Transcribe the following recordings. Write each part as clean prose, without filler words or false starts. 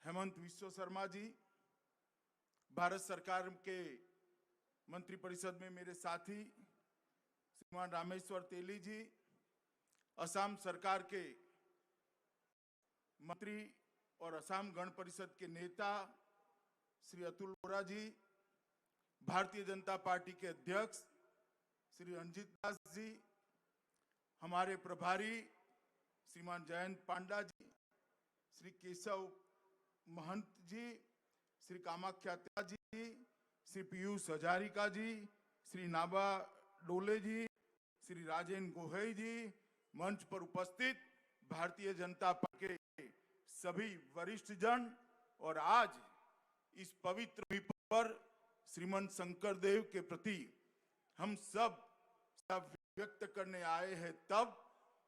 हेमंत विश्व शर्मा जी, भारत सरकार के मंत्रिपरिषद में मेरे साथी श्रीमान रामेश्वर तेली जी, असम सरकार के मंत्री और असम गण परिषद के नेता श्री अतुल बोरा जी, भारतीय जनता पार्टी के अध्यक्ष श्री रंजीत दास जी, हमारे प्रभारी श्रीमान जयंत पांडा जी, श्री केशव महंत जी, श्री कामाख्या जी, श्री पीयूष हजारिका जी, श्री नाबा डोले जी, श्री राजेंद्र गोहेई जी, मंच पर उपस्थित भारतीय जनता पार्टी के सभी वरिष्ठ जन और आज इस पवित्र विपद पर श्रीमंत शंकर देव के प्रति हम सब व्यक्त करने आए हैं, तब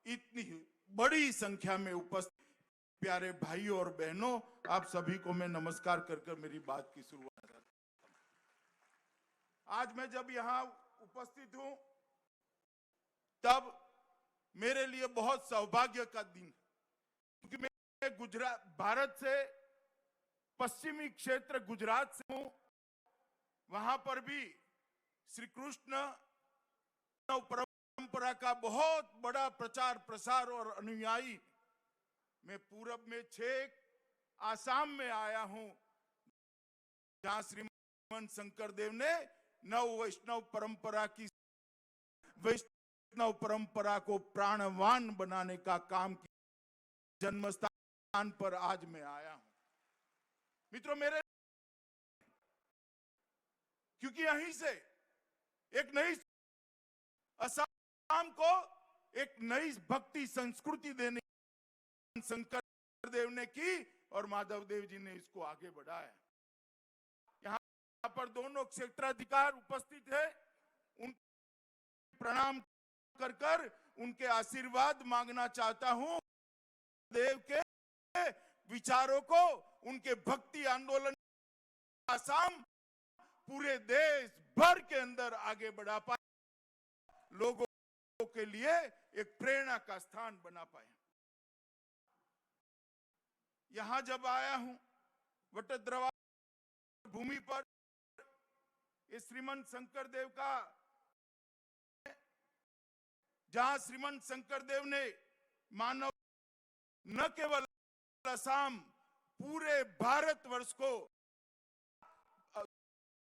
इतनी बड़ी संख्या में उपस्थित प्यारे भाइयों और बहनों, आप सभी को मैं नमस्कार कर मेरी बात की शुरुआत करता हूं। आज मैं जब यहां उपस्थित हूं तब मेरे लिए बहुत सौभाग्य का दिन, क्योंकि मैं भारत से पश्चिमी क्षेत्र गुजरात से हूं। वहां पर भी श्री कृष्ण परंपरा का बहुत बड़ा प्रचार प्रसार और अनुयायी। मैं पूरब में छेक आसाम में आया हूं, जहां श्रीमंत शंकर देव ने वैष्णव परंपरा को प्राणवान बनाने का काम किया। जन्म स्थान पर आज मैं आया हूं मित्रों, मेरे क्योंकि यहीं से एक नई असम को एक नई भक्ति संस्कृति देने शंकर देव ने की और माधव देव जी ने इसको आगे बढ़ाया। यहाँ पर दोनों क्षेत्राधिकार उपस्थित है, उन प्रणाम कर उनके आशीर्वाद मांगना चाहता हूं। देव के विचारों को, उनके भक्ति आंदोलन असम पूरे देश भर के अंदर आगे बढ़ा पाए, लोगों के लिए एक प्रेरणा का स्थान बना पाए। यहां जब आया हूं वटद्रवा भूमि पर, ये श्रीमंत शंकर देव का, जहां श्रीमंत शंकर देव ने मानव न केवल असम पूरे भारतवर्ष को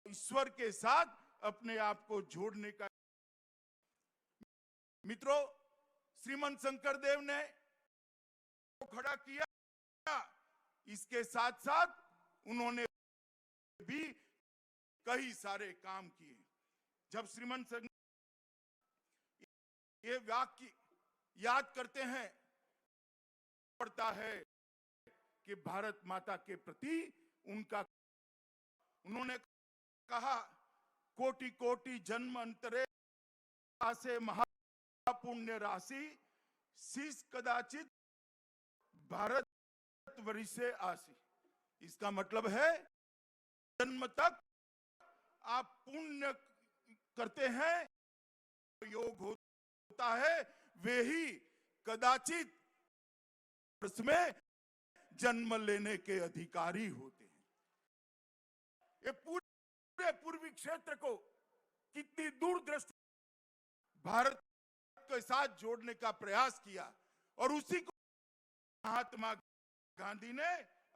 ईश्वर के साथ अपने आप को जोड़ने का। मित्रों, श्रीमंत शंकर देव ने खड़ा किया, इसके साथ साथ उन्होंने भी कई सारे काम किए। जब श्रीमंत ये वाक्य याद करते हैं, पड़ता है कि भारत माता के प्रति उन्होंने कहा, कोटि कोटि जन्म अंतरे से महापुण्य राशि शीश कदाचित भारत वरिष्ठे आसी। इसका मतलब है जन्म तक आप पुण्य करते हैं, योग होता है, वे ही कदाचित उसमें जन्म लेने के अधिकारी होते हैं। ये पूरे पूर्वी क्षेत्र को कितनी दूरदृष्टि भारत के साथ जोड़ने का प्रयास किया, और उसी को महात्मा गांधी ने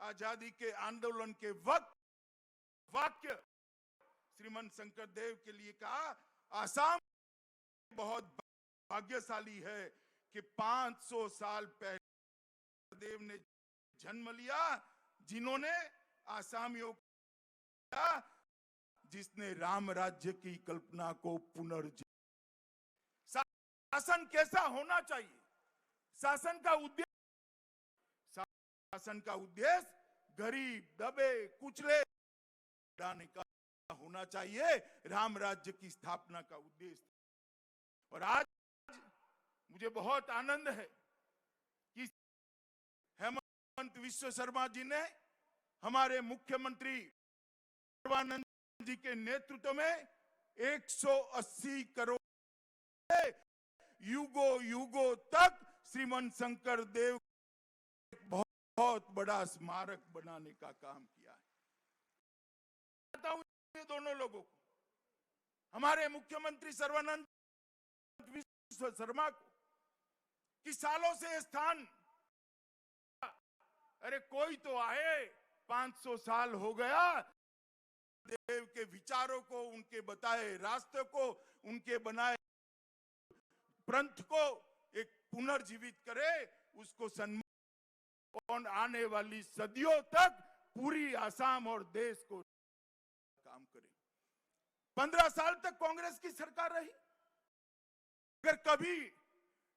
आजादी के आंदोलन के वक्त वाक्य श्रीमंत शंकर देव के लिए कहा, आसाम बहुत भाग्यशाली है कि 500 साल पहले देव ने जन्म लिया, जिन्होंने आसामियों का, जिसने राम राज्य की कल्पना को पुनर्जीवित। शासन कैसा होना चाहिए? शासन का उद्देश्य गरीब, दबे, कुचले लाने का होना चाहिए। राम राज्य की स्थापना का उद्देश्य। और आज मुझे बहुत आनंद है कि हेमंत विश्व शर्मा जी ने हमारे मुख्यमंत्री सर्बानंद जी के नेतृत्व में 180 करोड़ युगों युगों तक श्रीमंत शंकर देव बहुत बहुत बड़ा स्मारक बनाने का काम किया है। ये दोनों लोगों को, हमारे मुख्यमंत्री सर्बानंद शर्मा को, कि सालों से स्थान, अरे कोई तो आए, 500 साल हो गया, देव के विचारों को, उनके बताए रास्ते को, उनके बनाए पंथ को एक पुनर्जीवित करे, उसको सम्मान और आने वाली सदियों तक पूरी आसाम और देश को काम करे। 15 साल तक कांग्रेस की सरकार रही, अगर कभी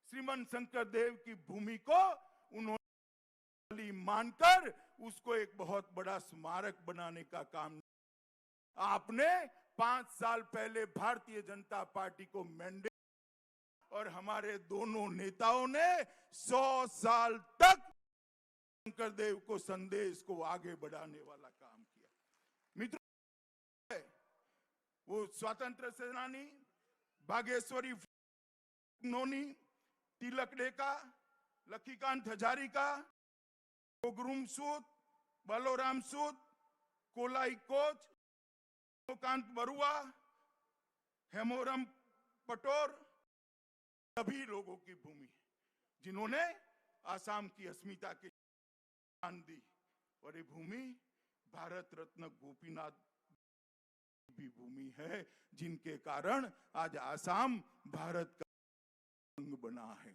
श्रीमन शंकर देव की भूमि को उन्होंने मानकर उसको एक बहुत बड़ा स्मारक बनाने का काम, आपने 5 साल पहले भारतीय जनता पार्टी को मैंडेट और हमारे दोनों नेताओं ने 100 साल तक शंकर देव को संदेश को आगे बढ़ाने वाला काम किया। मित्रों, वो स्वतंत्र सेनानी बागेश्वरी नोनी, तिलक डेका, लखीकांत हजारिका, गोगरुम सूद, बलोराम सूद, कोलाई कोच, कांत बरुआ, हेमोरम पटोर, सभी लोगों की भूमि है जिन्होंने आसाम की अस्मिता की दान दी। और ये भूमि भारत रत्न गोपीनाथ भी भूमि है, जिनके कारण आज आसाम भारत का अंग बना है।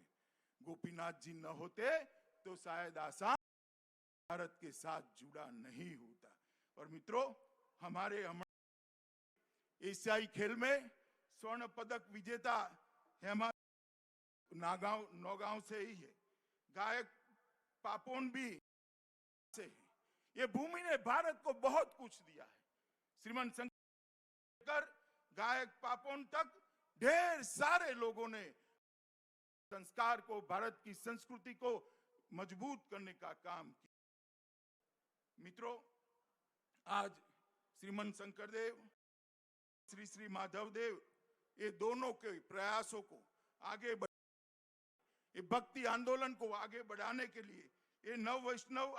गोपीनाथ जी न होते तो शायद आसाम भारत के साथ जुड़ा नहीं होता। और मित्रों, हमारे एशियाई खेल में स्वर्ण पदक विजेता हेमा नौगांव से ही है, गायक पापोन भी से है। ये भूमि ने भारत को बहुत कुछ दिया है। श्रीमन शंकर गायक पापोन तक ढेर सारे लोगों ने संस्कार को, भारत की संस्कृति को मजबूत करने का काम किया। मित्रों, आज श्रीमन शंकर देव, श्री श्री माधव देव, ये दोनों के प्रयासों को आगे ये भक्ति आंदोलन को आगे बढ़ाने के लिए, ये नव वैष्णव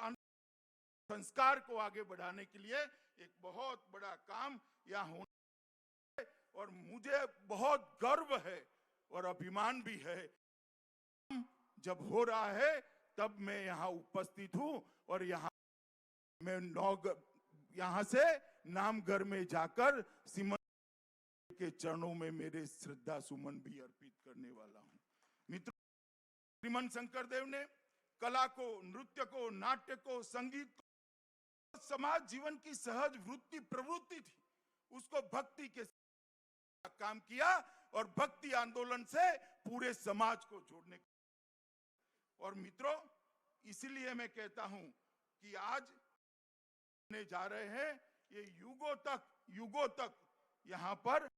संस्कार को आगे बढ़ाने के लिए एक बहुत बड़ा काम यहाँ होना है। और मुझे बहुत गर्व है और अभिमान भी है, जब हो रहा है तब मैं यहाँ उपस्थित हूँ और यहाँ मैं यहाँ से नामघर में जाकर सिमन के चरणों में मेरे श्रद्धा सुमन भी अर्पित करने वाला हूँ। मित्रों, श्रीमन शंकर देव ने कला को, नृत्य को, नाट्य को, संगीत को, समाज जीवन की सहज वृत्ति प्रवृत्ति थी, उसको भक्ति के साथ काम किया और भक्ति आंदोलन से पूरे समाज को जोड़ने का। और मित्रों, इसलिए मैं कहता हूं कि आज जा रहे हैं, ये युगों तक यहां पर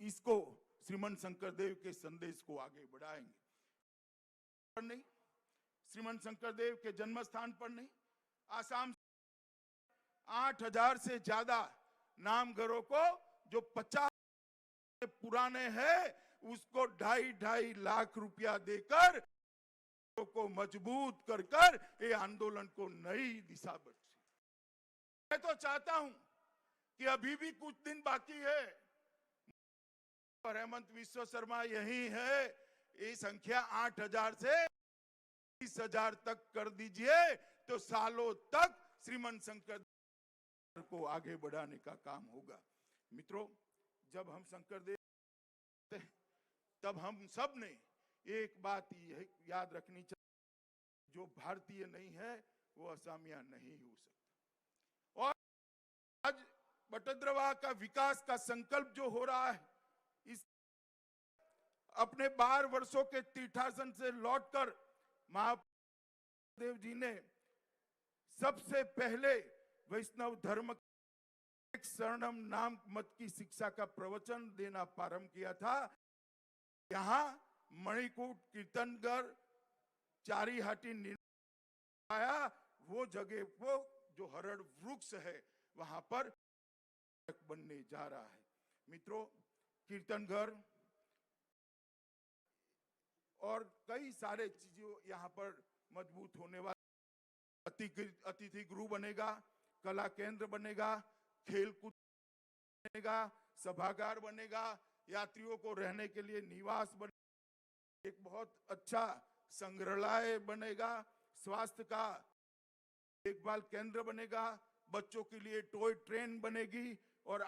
इसको श्रीमन शंकर देव के संदेश को आगे बढ़ाएंगे। पर नहीं, श्रीमन शंकर देव के जन्म स्थान पर नहीं, आसाम 8000 से ज्यादा नामघरों को जो 50 पुराने हैं, उसको 2.5 लाख रुपया देकर को मजबूत कर ये आंदोलन को नई दिशा बख्शे। मैं तो चाहता हूं कि अभी भी कुछ दिन बाकी है और हेमंत विश्व शर्मा यही है, ये संख्या 8000 से 20,000 तक कर दीजिए तो सालों तक श्रीमन शंकर को आगे बढ़ाने का काम होगा। मित्रों, जब हम शंकर देव तब हम सब ने एक बात याद रखनी चाहिए, जो भारतीय नहीं है वो असामिया नहीं हो सकता। और आज बटद्रवा का विकास का संकल्प जो हो रहा है, इस अपने 12 वर्षों के तीर्थासन से लौटकर महादेव जी ने सबसे पहले वैष्णव धर्म एक शरणम नाम मत की शिक्षा का प्रवचन देना प्रारंभ किया था। यहाँ मणिकूट, कीर्तनगढ़, चारीहाटी आया, वो जगह वो जो हरड़ वृक्ष है वहां पर बनने जा रहा है। मित्रों, कीर्तनगढ़ और कई सारे चीजों यहाँ पर मजबूत होने वाले अतिथि गृह बनेगा, कला केंद्र बनेगा, खेलकूद बनेगा, सभागार बनेगा, यात्रियों को रहने के लिए निवास बनेगा, एक बहुत अच्छा संग्रहालय बनेगा, स्वास्थ्य का देखभाल केंद्र बनेगा, बच्चों के लिए टॉय ट्रेन बनेगी और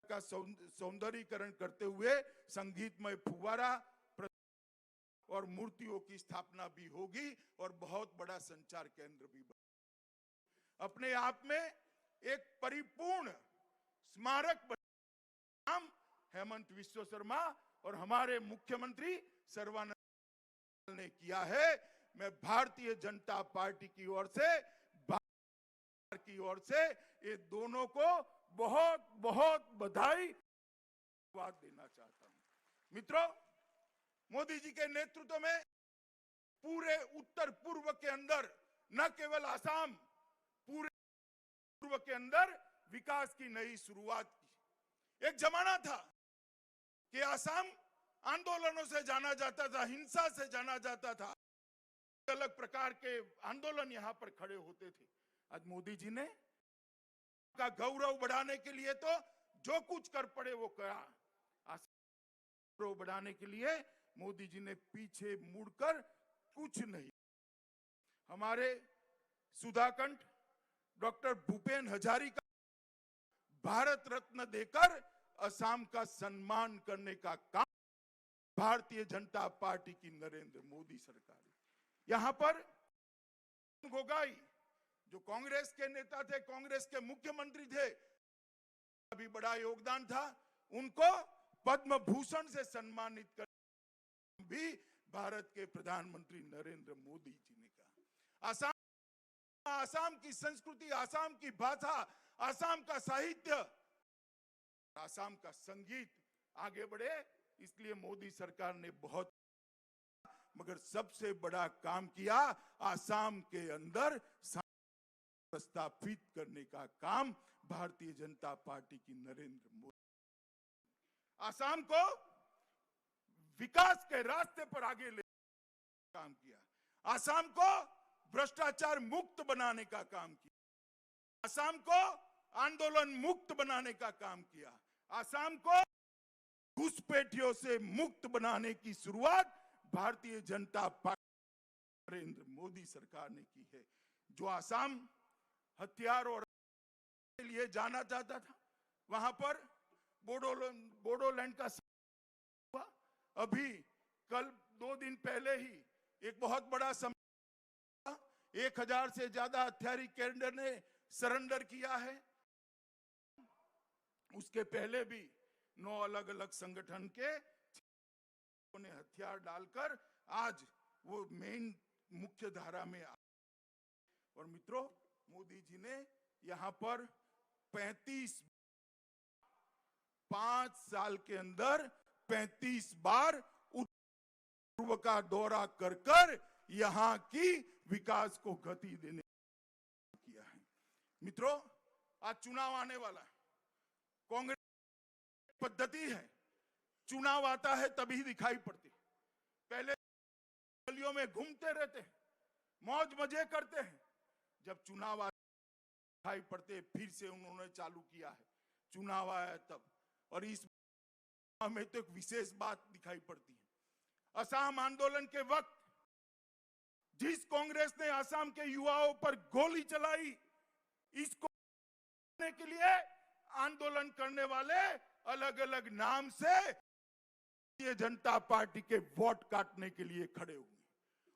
का सौंदर्यीकरण करते हुए संगीतमय फुव्वारा और मूर्तियों की स्थापना भी होगी और बहुत बड़ा संचार केंद्र भी बनेगा। अपने आप में एक परिपूर्ण स्मारक नाम हेमंत विश्व शर्मा और हमारे मुख्यमंत्री सर्बानंद ने किया है। मैं भारतीय जनता पार्टी की ओर से ये दोनों को बहुत बहुत बधाई देना चाहता हूं। मित्रों, मोदी जी के नेतृत्व में पूरे उत्तर पूर्व के अंदर, न केवल आसाम, पूरे पूर्व के अंदर विकास की नई शुरुआत की। एक जमाना था कि आसाम आंदोलनों से जाना जाता था, हिंसा से जाना जाता था, अलग प्रकार के आंदोलन यहां पर खड़े होते थे। आज मोदी जी ने का गौरव बढ़ाने के लिए तो जो कुछ कर पड़े वो करा। गौरव बढ़ाने के लिए मोदी जी ने पीछे मुड़कर कुछ नहीं। हमारे सुधाकंठ डॉक्टर भूपेन हजारिका भारत रत्न देकर असम का सम्मान करने का काम भारतीय जनता पार्टी की नरेंद्र मोदी सरकार। यहां पर गोगाई जो कांग्रेस के नेता थे, कांग्रेस के मुख्यमंत्री थे, अभी बड़ा योगदान था, उनको पद्म भूषण से सम्मानित कर भी भारत के प्रधानमंत्री नरेंद्र मोदी जी ने कहा। आसाम की संस्कृति, आसाम की भाषा, आसाम का साहित्य, आसाम का संगीत आगे बढ़े, इसलिए मोदी सरकार ने बहुत, मगर सबसे बड़ा काम किया आसाम के अंदर प्रस्तावित करने का काम भारतीय जनता पार्टी की नरेंद्र मोदी। आसाम को विकास के रास्ते पर आगे ले काम किया, आसाम को भ्रष्टाचार मुक्त बनाने का काम किया, आसाम को आंदोलन मुक्त बनाने का काम किया, आसाम को घुसपैठियों से मुक्त बनाने की शुरुआत भारतीय जनता पार्टी नरेंद्र मोदी सरकार ने की है। जो आसाम हथियार और के लिए जाना जाता था, वहां पर बोडोलैंड का हुआ। अभी कल 2 दिन पहले ही एक बहुत बड़ा 1000 से ज्यादा हथियारी कैडर ने सरेंडर किया है। उसके पहले भी 9 अलग अलग संगठन के ने हथियार डालकर आज वो मेन मुख्य धारा में आ। और मित्रों, मोदी जी ने यहां पर 5 साल के अंदर 35 बार पूर्व का दौरा कर कर यहां की विकास को गति देने किया है। मित्रों, आज चुनाव आने वाला है। कांग्रेस पद्धति है, चुनाव आता है तभी दिखाई पड़ती। पहले गलियों में घूमते रहते हैं, मौज मजे करते हैं, जब चुनाव दिखाई पड़ते फिर से उन्होंने चालू किया है। चुनाव आया तब, और इस में तो एक विशेष बात दिखाई पड़ती है। असम आंदोलन के वक्त जिस कांग्रेस ने असम के युवाओं पर गोली चलाई, इसको के लिए आंदोलन करने वाले अलग अलग नाम से भारतीय जनता पार्टी के वोट काटने के लिए खड़े हुए।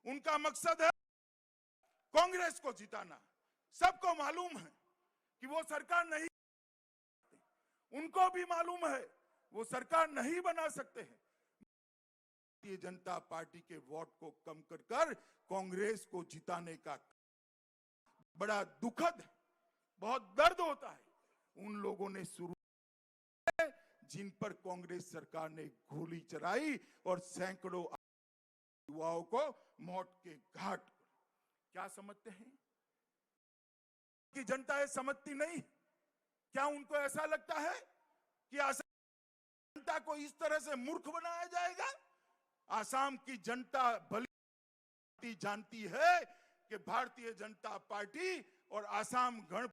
उनका मकसद है कांग्रेस को जिताना। सबको मालूम है कि वो सरकार नहीं, उनको भी मालूम है वो सरकार नहीं बना सकते हैं। भारतीय जनता पार्टी के वोट को कम कर कर कांग्रेस को जिताने का बड़ा दुखद है, बहुत दर्द होता है। उन लोगों ने शुरू जिन पर कांग्रेस सरकार ने गोली चलाई और सैकड़ों युवाओं को मौत के घाट पर। क्या समझते हैं कि जनता ये समझती नहीं? क्या उनको ऐसा लगता है कि असम जनता को इस तरह से मूर्ख बनाया जाएगा? आसाम की जनता भली जानती है कि भारतीय जनता पार्टी और आसाम गण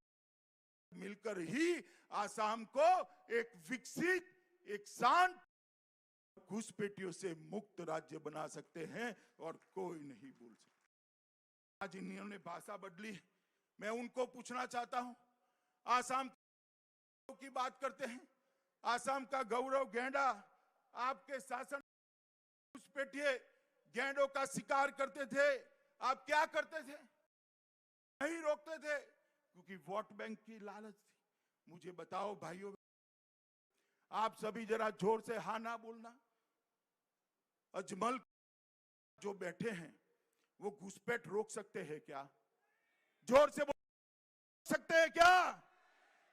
मिलकर ही आसाम को एक विकसित, एक शांत, घुसपैठियों से मुक्त राज्य बना सकते हैं और कोई नहीं बोल सकता। आज इन्होंने भाषा बदली, मैं उनको पूछना चाहता हूं, आसाम की बात करते हैं, आसाम का गौरव गैंडा आपके शासन घुसपैठिए गैंडों का शिकार करते थे, आप क्या करते थे? नहीं रोकते थे क्योंकि वोट बैंक की लालच थी। मुझे बताओ भाइयों, आप सभी जरा जोर से हाँ ना बोलना। अजमल जो बैठे हैं वो घुसपैठ रोक सकते हैं क्या? जोर से बोल सकते हैं क्या?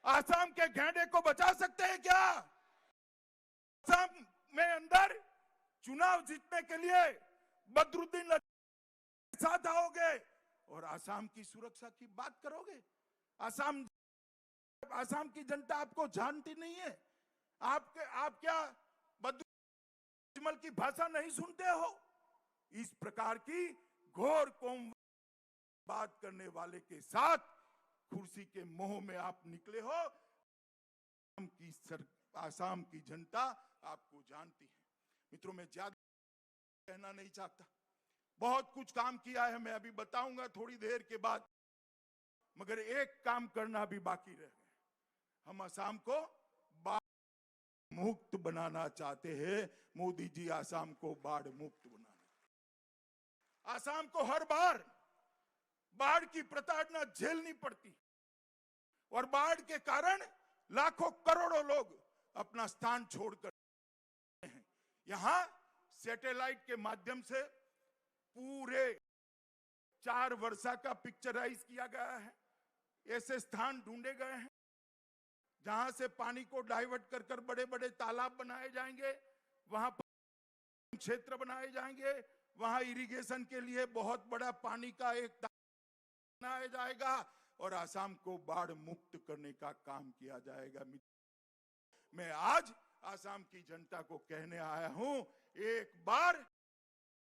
आसाम के गैंडे को बचा सकते हैं क्या? आसाम में अंदर चुनाव जीतने के लिए बदरुद्दीन साथ आओगे और आसाम की सुरक्षा की बात करोगे? आसाम की जनता आपको जानती नहीं है। आप क्या बदरुद्दीन की भाषा नहीं सुनते हो? इस प्रकार की घोर कौम बात करने वाले के साथ कुर्सी के मोह में आप निकले हो। आसाम की जनता आपको जानती है। मित्रों, मैं ज्यादा कहना नहीं चाहता, बहुत कुछ काम किया है, मैं अभी बताऊंगा थोड़ी देर के बाद, मगर एक काम करना भी बाकी रह गया। हम आसाम को बाढ़ मुक्त बनाना चाहते हैं। मोदी जी आसाम को बाढ़ मुक्त बनाना। आसाम को हर बार बाढ़ की प्रताड़ना झेलनी पड़ती और बाढ़ के कारण लाखों करोड़ों लोग अपना स्थान छोड़कर हैं। यहां सैटेलाइट के माध्यम से पूरे 4 वर्षा का पिक्चराइज किया गया है। ऐसे स्थान ढूंढे गए हैं जहां से पानी को डाइवर्ट कर कर बड़े बड़े तालाब बनाए जाएंगे, वहां क्षेत्र बनाए जाएंगे, वहां इरिगेशन के लिए बहुत बड़ा पानी का एक बनाया जाएगा और आसाम को बाढ़ मुक्त करने का काम किया जाएगा। मैं आज आसाम की जनता को कहने आया हूं, एक बार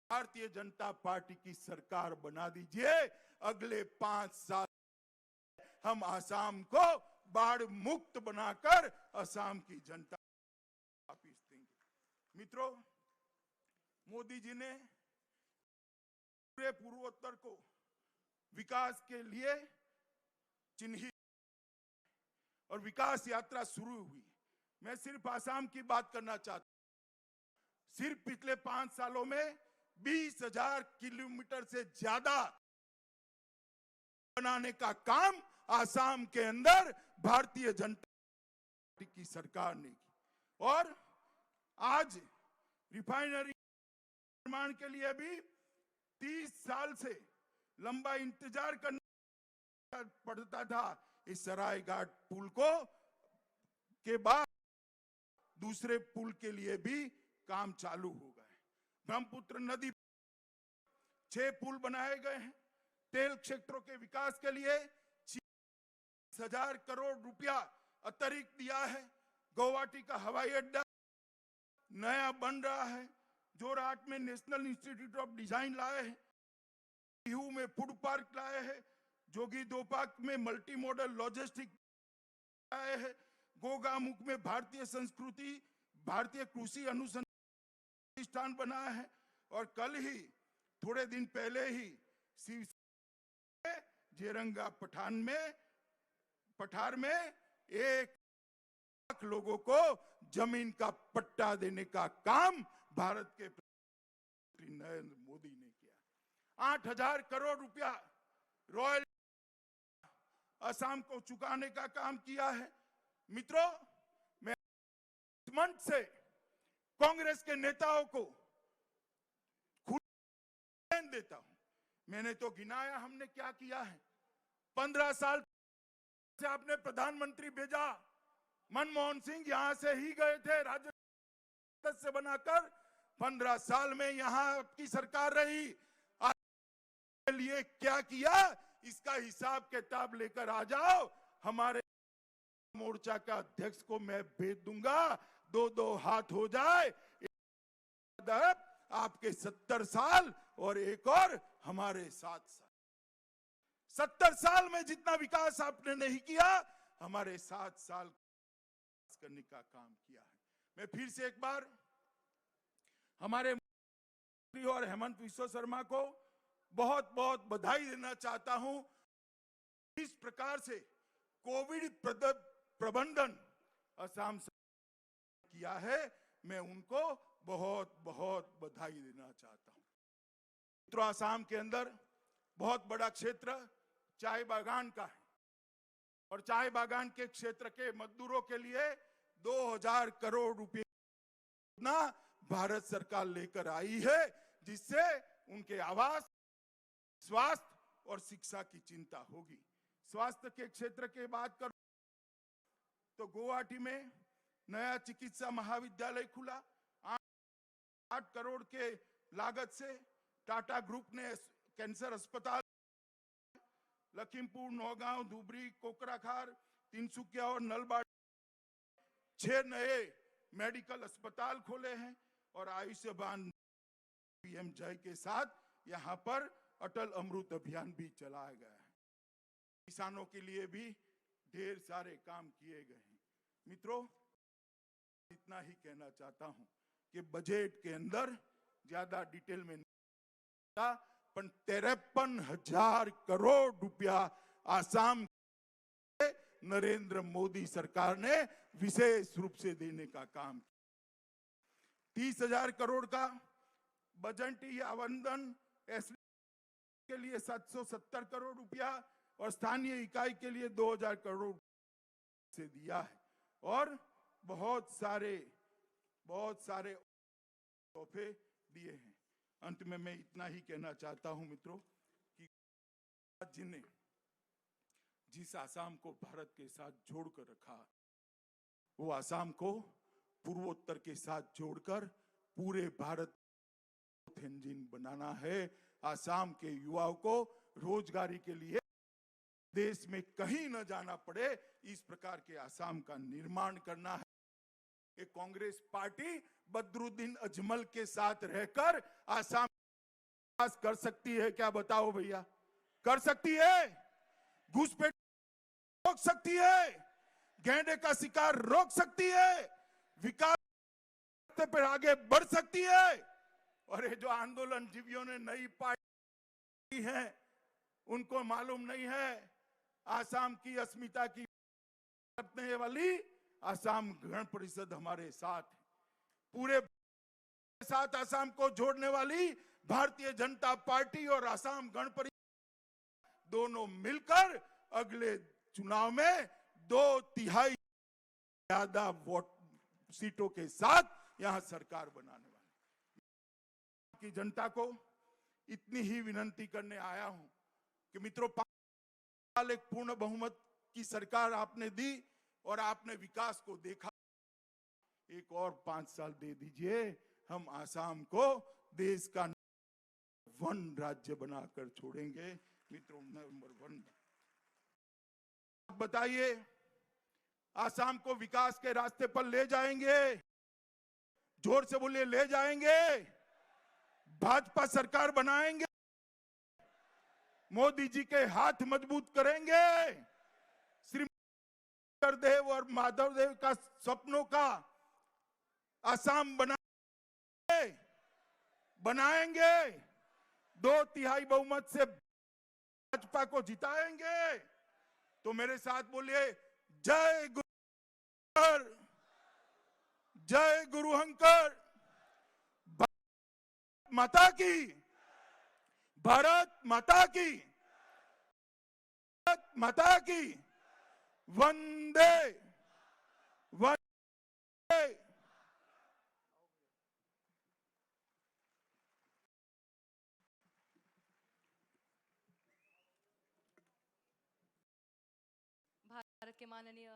भारतीय जनता पार्टी की सरकार बना दीजिए। अगले 5 साल हम आसाम को बाढ़ मुक्त बनाकर आसाम की जनता वापिस देंगे। मित्रों, मोदी जी ने पूरे पूर्वोत्तर को विकास के लिए चिन्हित और विकास यात्रा शुरू हुई। मैं सिर्फ आसाम की बात करना चाहता हूं। सिर्फ पिछले 5 सालों में 20,000 किलोमीटर से ज्यादा बनाने का काम आसाम के अंदर भारतीय जनता पार्टी की सरकार ने की और आज रिफाइनरी निर्माण के लिए भी 30 साल से लंबा इंतजार करना पड़ता था। इस सरायघाट पुल को के बाद दूसरे पुल के लिए भी काम चालू हो गए। ब्रह्मपुत्र नदी 6 पुल बनाए गए हैं। तेल क्षेत्रों के विकास के लिए 60,000 करोड़ रुपया अतिरिक्त दिया है। गुवाहाटी का हवाई अड्डा नया बन रहा है। जोरहाट में नेशनल इंस्टीट्यूट ऑफ डिजाइन लाए हैं। टीहू में फूड पार्क लाए हैं। जोगीघोपा में मल्टी मॉडल लॉजिस्टिक लाए हैं। गोगामुख में भारतीय संस्कृति भारतीय कृषि अनुसंधान बनाया है और कल ही थोड़े दिन पहले ही जेरंगा पठार में 1 लाख लोगों को जमीन का पट्टा देने का काम भारत के प्रधानमंत्री नरेंद्र मोदी ने किया। 8,000 करोड़ रुपया रॉयल असम को चुकाने का काम किया है। मित्रों, मैं इस मंच से कांग्रेस के नेताओं को खुद देता हूं। मैंने तो गिनाया हमने क्या किया है। 15 साल से आपने प्रधानमंत्री भेजा। मनमोहन सिंह यहां से ही गए थे राज्य से बनाकर। 15 साल में यहां आपकी सरकार रही। के लिए क्या किया इसका हिसाब किताब लेकर आ जाओ। हमारे मोर्चा का अध्यक्ष को मैं भेज दूंगा। 2-2 हाथ हो जाए, आपके 70 साल और एक और हमारे 7 साल। 70 साल में जितना विकास आपने नहीं किया, हमारे 7 साल करने का काम किया है। मैं फिर से एक बार हमारे मुख्यमंत्री और हेमंत बिस्वा शर्मा को बहुत बहुत बधाई देना चाहता हूं। इस प्रकार से कोविड प्रबंधन असम सरकार किया है, मैं उनको बहुत बहुत बधाई देना चाहता हूं। मित्रों, असम के अंदर बहुत बड़ा क्षेत्र चाय बागान का है और चाय बागान के क्षेत्र के मजदूरों के लिए 2000 करोड़ रुपए ना भारत सरकार लेकर आई है, जिससे उनके आवास, स्वास्थ्य और शिक्षा की चिंता होगी। स्वास्थ्य के क्षेत्र की बात करूं तो गुवाहाटी में नया चिकित्सा महाविद्यालय खुला। 8 करोड़ के लागत से टाटा ग्रुप ने कैंसर अस्पताल, लखीमपुर, नौगांव, धुबरी, कोकराखार, तिनसुकिया और नलबाड़ी 6 नए मेडिकल अस्पताल खोले हैं और आयुष्मान पीएम जय के साथ यहां पर अटल अमृत अभियान भी चलाया गया है। किसानों के लिए भी ढेर सारे काम किए गए हैं। मित्रों, इतना ही कहना चाहता हूं कि बजट के अंदर ज्यादा डिटेल में नहीं, पर 53,000 करोड़ रुपया आसाम के नरेंद्र मोदी सरकार ने विशेष रूप से देने का काम किया। 30,000 करोड़ का बजटीय आवंटन के लिए 770 करोड़ रुपया और स्थानीय इकाई के लिए 2000 करोड़ से दिया है और बहुत सारे तोहफे दिए हैं। अंत में मैं इतना ही कहना चाहता हूं मित्रों कि जिन्हें जिस आसाम को भारत के साथ जोड़कर रखा, वो आसाम को पूर्वोत्तर के साथ जोड़कर पूरे भारत इंजन बनाना है। आसाम के युवाओं को रोजगारी के लिए देश में कहीं न जाना पड़े, इस प्रकार के आसाम का निर्माण करना है। एक कांग्रेस पार्टी बदरुद्दीन अजमल के साथ रहकर आसाम विकास कर सकती है क्या? बताओ भैया, कर सकती है? घुसपैठ रोक सकती है? गैंडे का शिकार रोक सकती है? विकास पर आगे बढ़ सकती है? और ये जो आंदोलन जीवियों ने नई पार्टी है, उनको मालूम नहीं है आसाम की अस्मिता की करने वाली आसाम गण परिषद हमारे साथ है। पूरे साथ आसाम को जोड़ने वाली भारतीय जनता पार्टी और आसाम गण परिषद दोनों मिलकर अगले चुनाव में 2/3 ज्यादा वोट सीटों के साथ यहां सरकार बनाने वाली की जनता को इतनी ही विनंती करने आया हूं कि मित्रों, 5 साल एक पूर्ण बहुमत की सरकार आपने दी और आपने विकास को देखा। एक और 5 साल दे दीजिए, हम आसाम को देश का नंबर 1 राज्य बनाकर छोड़ेंगे। मित्रों, नंबर 1 बताइए, आसाम को विकास के रास्ते पर ले जाएंगे? जोर से बोलिए, ले जाएंगे? भाजपा सरकार बनाएंगे? मोदी जी के हाथ मजबूत करेंगे? श्री देव और माधव देव का सपनों का आसाम बनाएंगे? 2/3 बहुमत से भाजपा को जिताएंगे? तो मेरे साथ बोलिए, जय गुरुहंकर, जय गुरुहंकर, भारत माता की, भारत माता की, भारत माता की, वंदे वंदे। भारत के माननीय